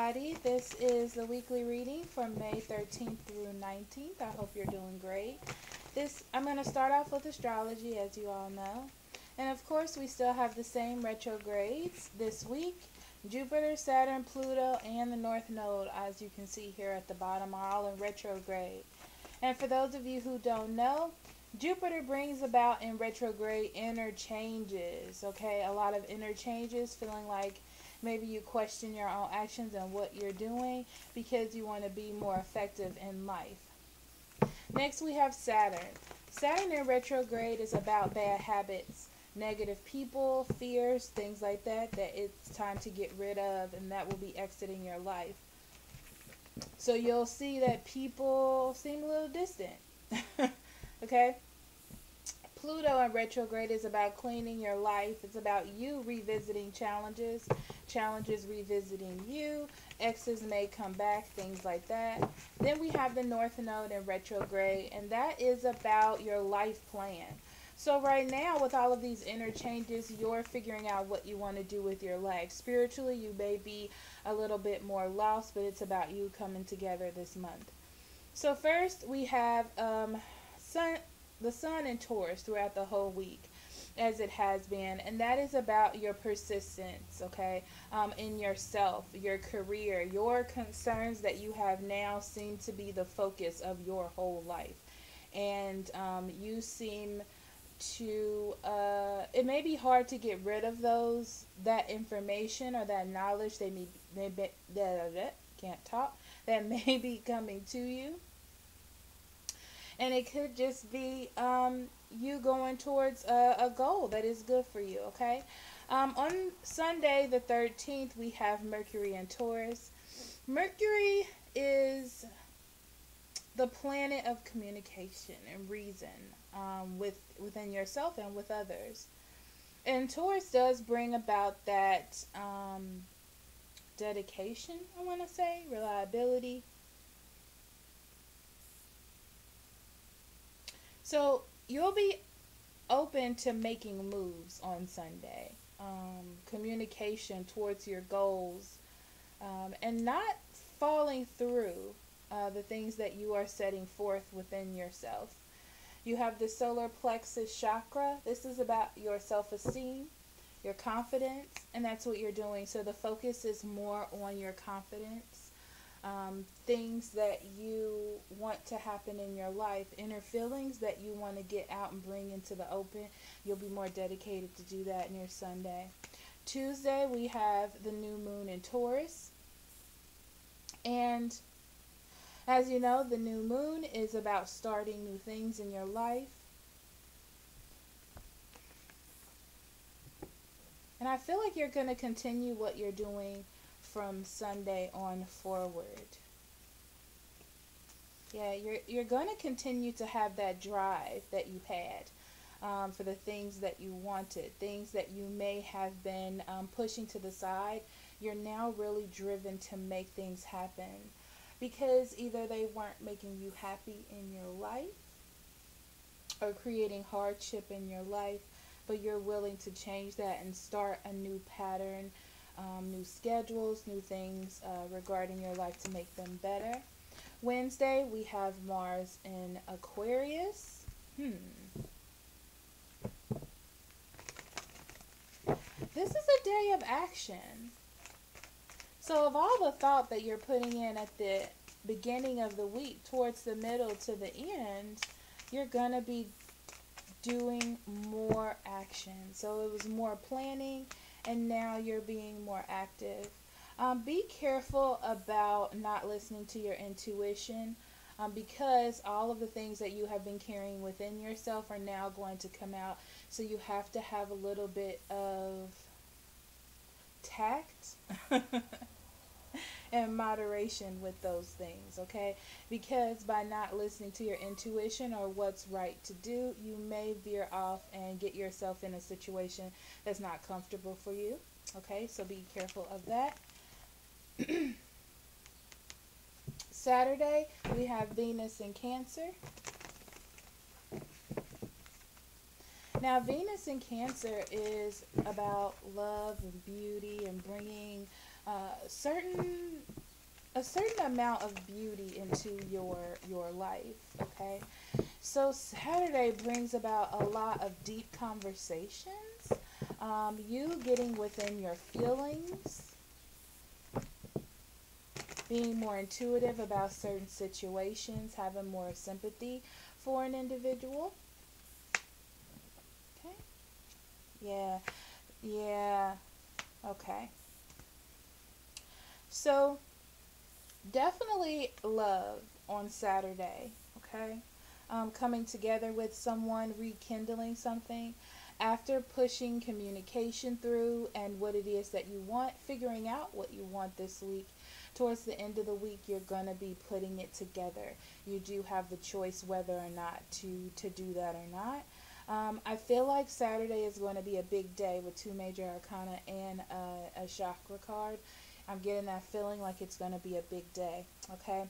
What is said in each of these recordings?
everybody. This is the weekly reading from May 13th through 19th. I hope you're doing great. I'm going to start off with astrology, as you all know. And of course, we still have the same retrogrades this week. Jupiter, Saturn, Pluto, and the North Node, as you can see here at the bottom, are all in retrograde. And for those of you who don't know, Jupiter brings about in retrograde inner changes, okay? A lot of inner changes, feeling like maybe you question your own actions and what you're doing because you want to be more effective in life. Next, we have Saturn. Saturn in retrograde is about bad habits, negative people, fears, things like that it's time to get rid of, and that will be exiting your life. So you'll see that people seem a little distant. Okay? Pluto in retrograde is about cleaning your life. It's about you revisiting challenges revisiting you. Exes may come back, things like that. Then we have the North Node in retrograde, and that is about your life plan. So right now, with all of these inner changes, you're figuring out what you want to do with your life. Spiritually, you may be a little bit more lost, but it's about you coming together this month. So first, we have the sun in Taurus throughout the whole week, as it has been, and that is about your persistence, okay, in yourself, your career. Your concerns that you have now seem to be the focus of your whole life, and you seem to it may be hard to get rid of that information or that knowledge that may be coming to you. And it could just be you going towards a goal that is good for you, okay? On Sunday the 13th, we have Mercury in Taurus. Mercury is the planet of communication and reason within yourself and with others. And Taurus does bring about that dedication, I want to say, reliability. So you'll be open to making moves on Sunday, communication towards your goals, and not falling through the things that you are setting forth within yourself. You have the solar plexus chakra. This is about your self-esteem, your confidence, and that's what you're doing. So the focus is more on your confidence. Things that you want to happen in your life, inner feelings that you want to get out and bring into the open. You'll be more dedicated to do that near Sunday. Tuesday, we have the new moon in Taurus. And as you know, the new moon is about starting new things in your life. And I feel like you're going to continue what you're doing from Sunday on forward. Yeah, you're going to continue to have that drive that you've had for the things that you wanted, things that you may have been pushing to the side. You're now really driven to make things happen because either they weren't making you happy in your life or creating hardship in your life, but you're willing to change that and start a new pattern, new schedules, new things regarding your life to make them better. Wednesday, we have Mars in Aquarius. This is a day of action. So of all the thought that you're putting in at the beginning of the week towards the middle to the end, you're going to be doing more action. So it was more planning, and now you're being more active. Be careful about not listening to your intuition because all of the things that you have been carrying within yourself are now going to come out. So you have to have a little bit of tact and moderation with those things, okay? Because by not listening to your intuition or what's right to do, you may veer off and get yourself in a situation that's not comfortable for you, okay? So be careful of that. Saturday, we have Venus in Cancer. Now, Venus in Cancer is about love and beauty and bringing certain a certain amount of beauty into your life. Okay, so Saturday brings about a lot of deep conversations, you getting within your feelings, being more intuitive about certain situations, having more sympathy for an individual. Okay. Yeah. Yeah. Okay. So definitely love on Saturday. Okay. Coming together with someone, rekindling something after pushing communication through and what it is that you want, figuring out what you want this week. Towards the end of the week, you're going to be putting it together. You do have the choice whether or not to do that or not. I feel like Saturday is going to be a big day with two major arcana and a chakra card. I'm getting that feeling like it's going to be a big day. Okay.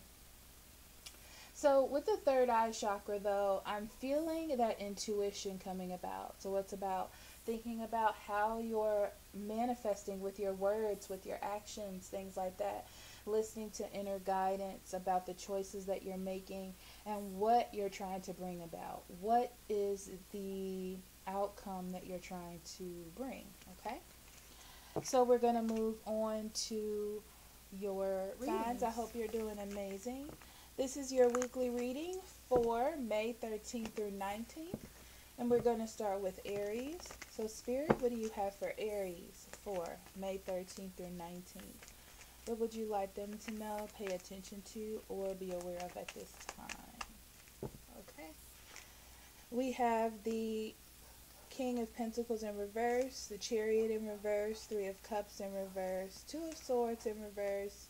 So with the third eye chakra, though, I'm feeling that intuition coming about. So it's about thinking about how you're manifesting with your words, with your actions, things like that. Listening to inner guidance about the choices that you're making and what you're trying to bring about. What is the outcome that you're trying to bring? Okay. So we're going to move on to your signs. I hope you're doing amazing. This is your weekly reading for May 13th through 19th. And we're going to start with Aries. So Spirit, what do you have for Aries for May 13th through 19th? What would you like them to know, pay attention to, or be aware of at this time? Okay. We have the King of Pentacles in reverse, the Chariot in reverse, Three of Cups in reverse, Two of Swords in reverse,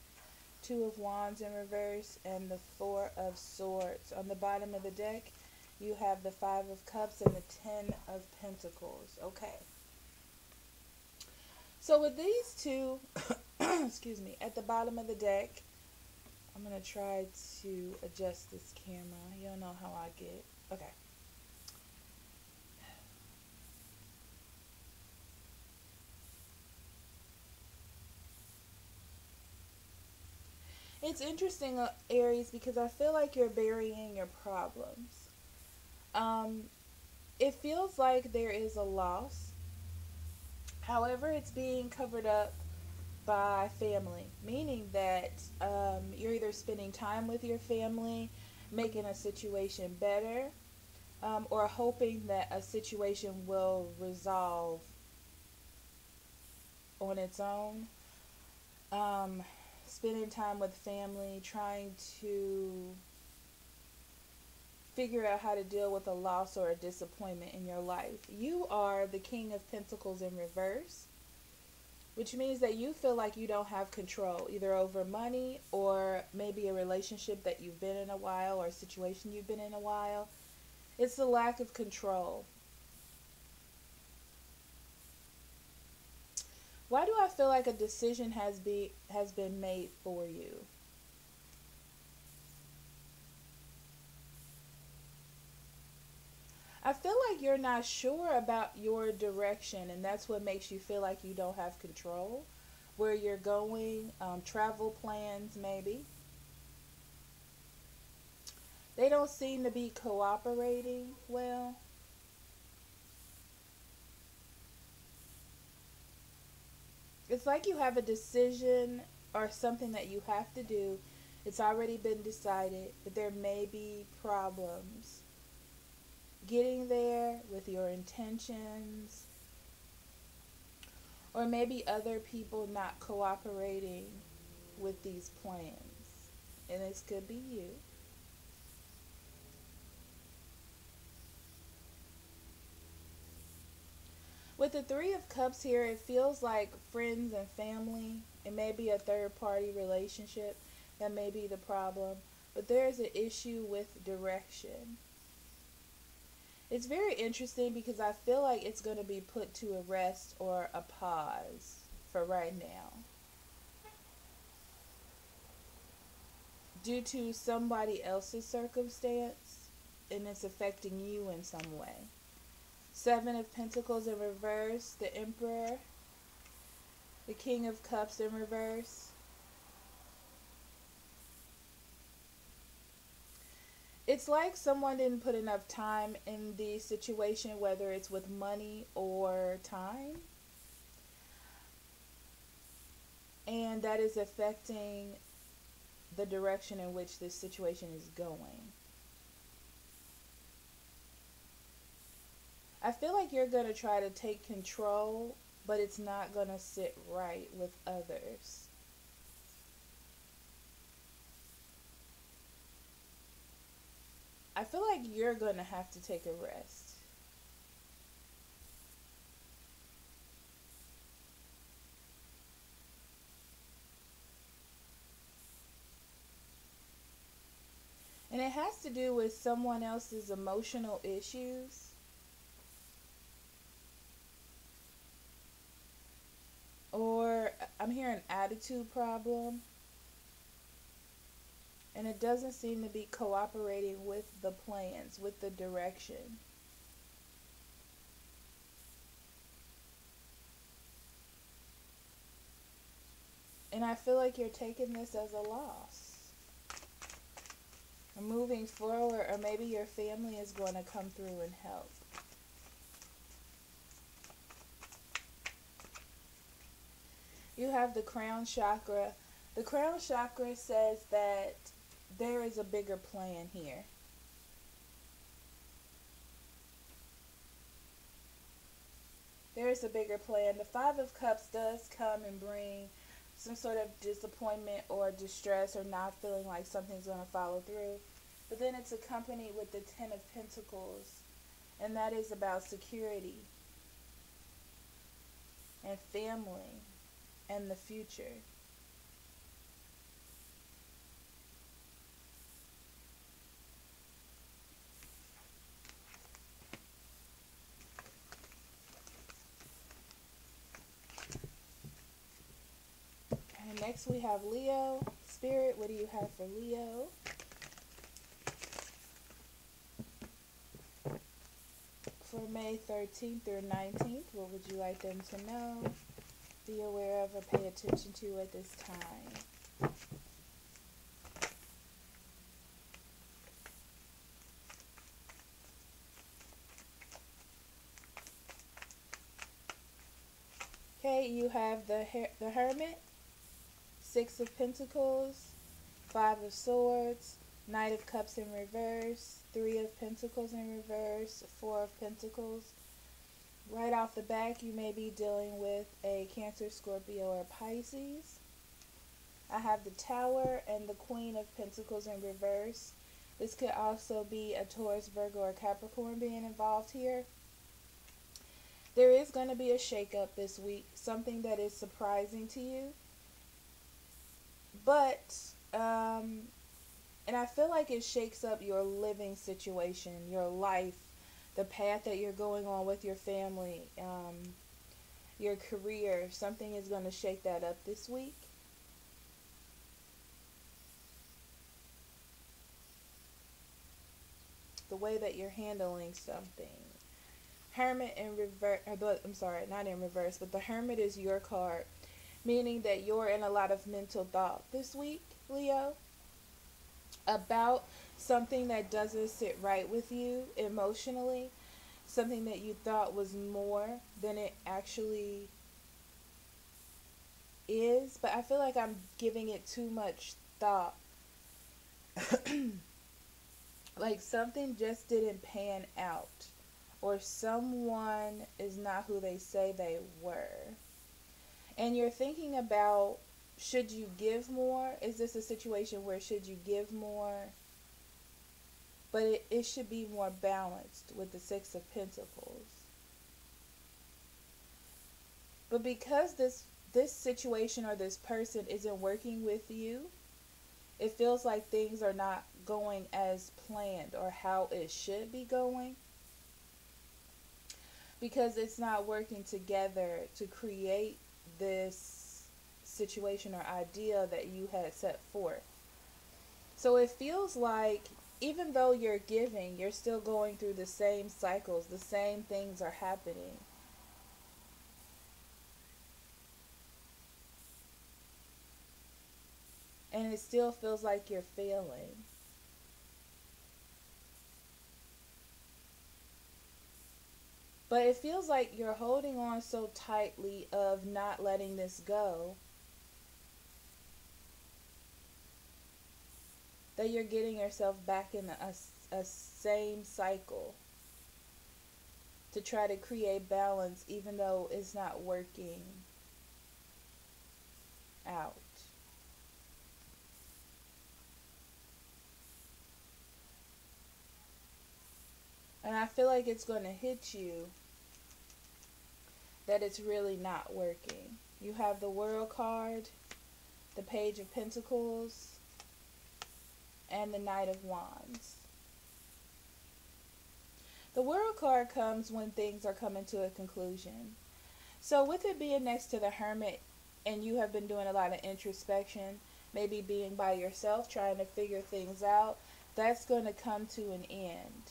Two of Wands in reverse, and the Four of Swords. On the bottom of the deck, you have the Five of Cups and the Ten of Pentacles. Okay. So with these two, excuse me, at the bottom of the deck, I'm going to try to adjust this camera. You don't know how I get. Okay. It's interesting, Aries, because I feel like you're burying your problems. Um, it feels like there is a loss. However, it's being covered up by family, meaning that you're either spending time with your family, making a situation better, or hoping that a situation will resolve on its own. Um, Spending time with family, trying to figure out how to deal with a loss or a disappointment in your life. You are the King of Pentacles in reverse, which means that you feel like you don't have control either over money or maybe a relationship that you've been in a while or a situation you've been in a while. It's the lack of control. Why do I feel like a decision has been made for you? I feel like you're not sure about your direction, and that's what makes you feel like you don't have control. Where you're going, travel plans maybe. They don't seem to be cooperating well. It's like you have a decision or something that you have to do. It's already been decided, but there may be problems getting there with your intentions, or maybe other people not cooperating with these plans. And this could be you. With the Three of Cups here, it feels like friends and family. It may be a third party relationship that may be the problem, but there is an issue with direction. It's very interesting because I feel like it's going to be put to a rest or a pause for right now due to somebody else's circumstance, and it's affecting you in some way. Seven of Pentacles in reverse, the Emperor, The King of Cups in reverse. It's like someone didn't put enough time in the situation, whether it's with money or time. And that is affecting the direction in which this situation is going. I feel like you're going to try to take control, but it's not going to sit right with others. I feel like you're going to have to take a rest. And it has to do with someone else's emotional issues. Or I'm hearing attitude problem. And it doesn't seem to be cooperating with the plans, with the direction. And I feel like you're taking this as a loss. Or moving forward, or maybe your family is going to come through and help. You have the crown chakra. The crown chakra says that there is a bigger plan here. There is a bigger plan. The Five of Cups does come and bring some sort of disappointment or distress or not feeling like something's going to follow through. But then it's accompanied with the Ten of Pentacles, and that is about security and family and the future. And next we have Leo. Spirit, what do you have for Leo? For May 13th through 19th, what would you like them to know, be aware of, or pay attention to at this time? Okay, you have the Hermit, Six of Pentacles, Five of Swords, Knight of Cups in reverse, Three of Pentacles in reverse, Four of Pentacles. Right off the back, you may be dealing with a Cancer, Scorpio, or Pisces. I have the Tower and the Queen of Pentacles in reverse. This could also be a Taurus, Virgo, or Capricorn being involved here. There is going to be a shakeup this week, something that is surprising to you. But, and I feel like it shakes up your living situation, your life, the path that you're going on with your family, your career. Something is going to shake that up this week. The way that you're handling something. Hermit in reverse, I'm sorry, not in reverse, but the Hermit is your card, meaning that you're in a lot of mental thought this week, Leo, about something that doesn't sit right with you emotionally, something that you thought was more than it actually is, but I feel like I'm giving it too much thought. Like something just didn't pan out, or someone is not who they say they were. And you're thinking about, should you give more? Is this a situation where should you give more? But it should be more balanced with the Six of Pentacles. But because this situation or this person isn't working with you, it feels like things are not going as planned or how it should be going. Because it's not working together to create this situation or idea that you had set forth. So it feels like even though you're giving, you're still going through the same cycles, the same things are happening. and it still feels like you're failing. But it feels like you're holding on so tightly of not letting this go that you're getting yourself back in a same cycle to try to create balance even though it's not working out. And I feel like it's going to hit you that it's really not working. You have the World card, the Page of Pentacles, and the Knight of Wands. The World card comes when things are coming to a conclusion. So with it being next to the Hermit, and you have been doing a lot of introspection, maybe being by yourself, trying to figure things out, that's going to come to an end.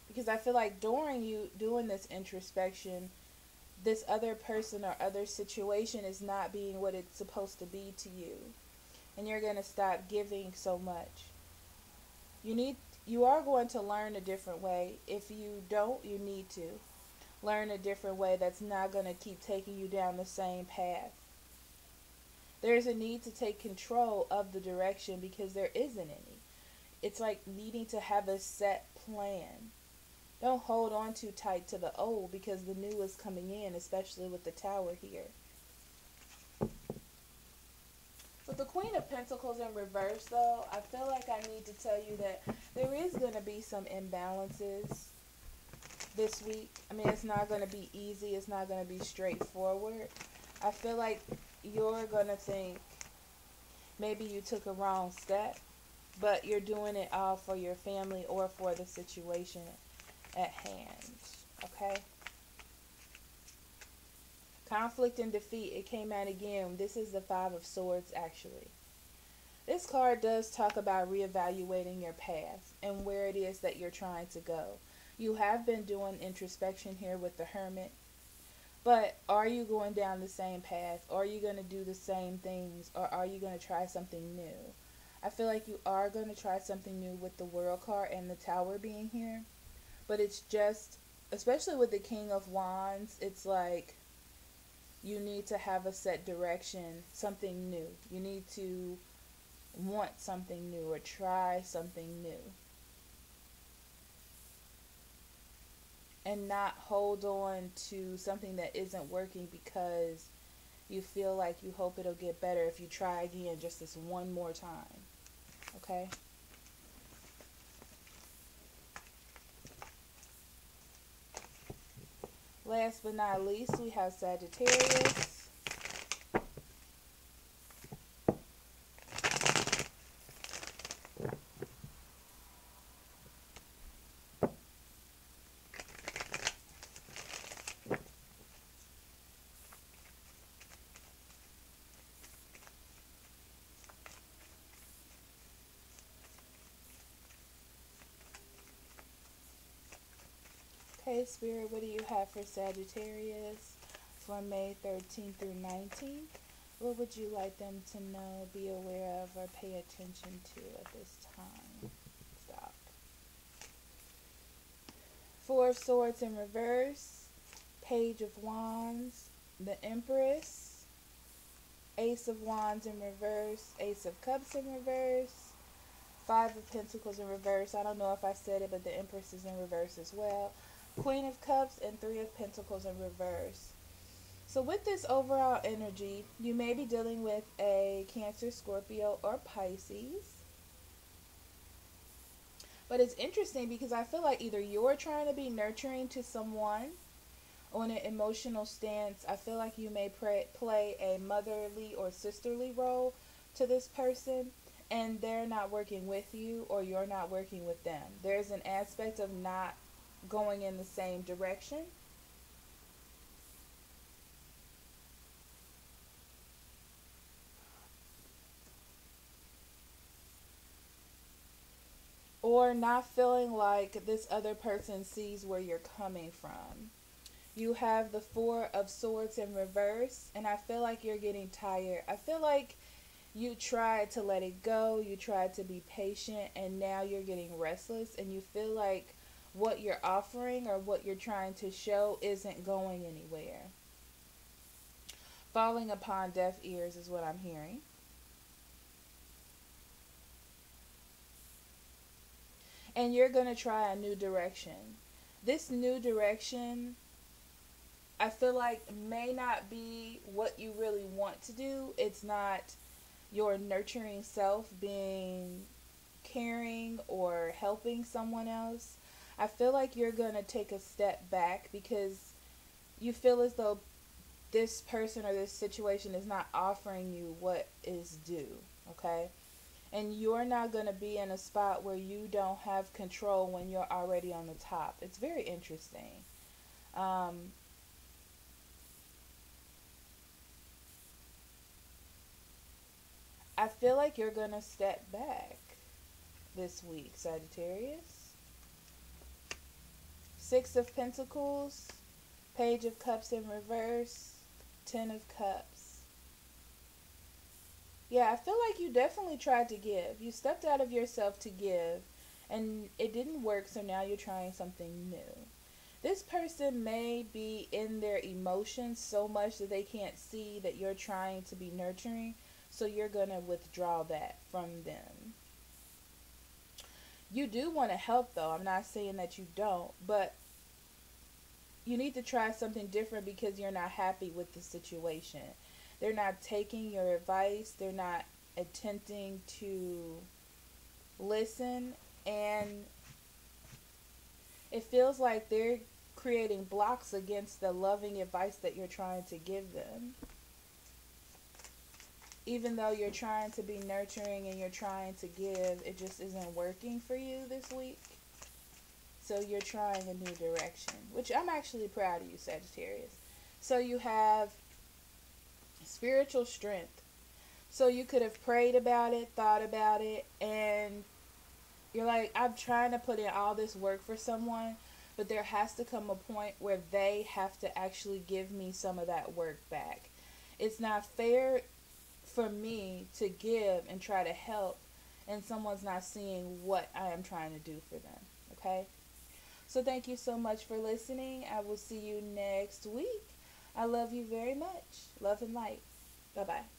Because I feel like during you doing this introspection, this other person or other situation is not being what it's supposed to be to you. And you're going to stop giving so much. You are going to learn a different way. If you don't, you need to learn a different way that's not going to keep taking you down the same path. There's a need to take control of the direction because there isn't any. It's like needing to have a set plan. Don't hold on too tight to the old because the new is coming in, especially with the Tower here. With the Queen of Pentacles in reverse, though, I feel like I need to tell you that there is going to be some imbalances this week. I mean, it's not going to be easy. It's not going to be straightforward. I feel like you're going to think maybe you took a wrong step, but you're doing it all for your family or for the situation at hand. Okay? Conflict and defeat. It came out again. This is the Five of Swords, actually. This card does talk about reevaluating your path and where it is that you're trying to go. You have been doing introspection here with the Hermit. But are you going down the same path? Are you going to do the same things? Or are you going to try something new? I feel like you are going to try something new with the World card and the Tower being here. But it's just, especially with the King of Wands, it's like you need to have a set direction, something new. You need to want something new or try something new. And not hold on to something that isn't working because you feel like you hope it'll get better if you try again just this one more time. Okay? Last but not least, we have Sagittarius. Okay, Spirit, what do you have for Sagittarius from May 13th through 19th? What would you like them to know, be aware of, or pay attention to at this time? Stop. Four of Swords in reverse, Page of Wands, the Empress, Ace of Wands in reverse, Ace of Cups in reverse, Five of Pentacles in reverse. I don't know if I said it, but the Empress is in reverse as well. Queen of Cups and Three of Pentacles in reverse. So with this overall energy, you may be dealing with a Cancer, Scorpio, or Pisces. But it's interesting because I feel like either you're trying to be nurturing to someone on an emotional stance. I feel like you may play a motherly or sisterly role to this person, and they're not working with you or you're not working with them. There's an aspect of not going in the same direction. Or not feeling like this other person sees where you're coming from. You have the Four of Swords in reverse, and I feel like you're getting tired. I feel like you tried to let it go, you tried to be patient, and now you're getting restless, and you feel like what you're offering or what you're trying to show isn't going anywhere. Falling upon deaf ears is what I'm hearing. And you're going to try a new direction. This new direction, I feel like, may not be what you really want to do. It's not your nurturing self being caring or helping someone else. I feel like you're going to take a step back because you feel as though this person or this situation is not offering you what is due, okay? And you're not going to be in a spot where you don't have control when you're already on the top. It's very interesting. Um, I feel like you're going to step back this week, Sagittarius. Six of Pentacles, Page of Cups in reverse, Ten of Cups. Yeah, I feel like you definitely tried to give. You stepped out of yourself to give, and it didn't work, so now you're trying something new. This person may be in their emotions so much that they can't see that you're trying to be nurturing, so you're going to withdraw that from them. You do want to help, though. I'm not saying that you don't, but you need to try something different because you're not happy with the situation. They're not taking your advice. They're not attempting to listen. And it feels like they're creating blocks against the loving advice that you're trying to give them. Even though you're trying to be nurturing and you're trying to give, it just isn't working for you this week. So you're trying a new direction, which I'm actually proud of you, Sagittarius. So you have spiritual strength. So you could have prayed about it, thought about it, and you're like, I'm trying to put in all this work for someone, but there has to come a point where they have to actually give me some of that work back. It's not fair for me to give and try to help, and someone's not seeing what I am trying to do for them. Okay? So thank you so much for listening. I will see you next week. I love you very much. Love and light. Bye-bye.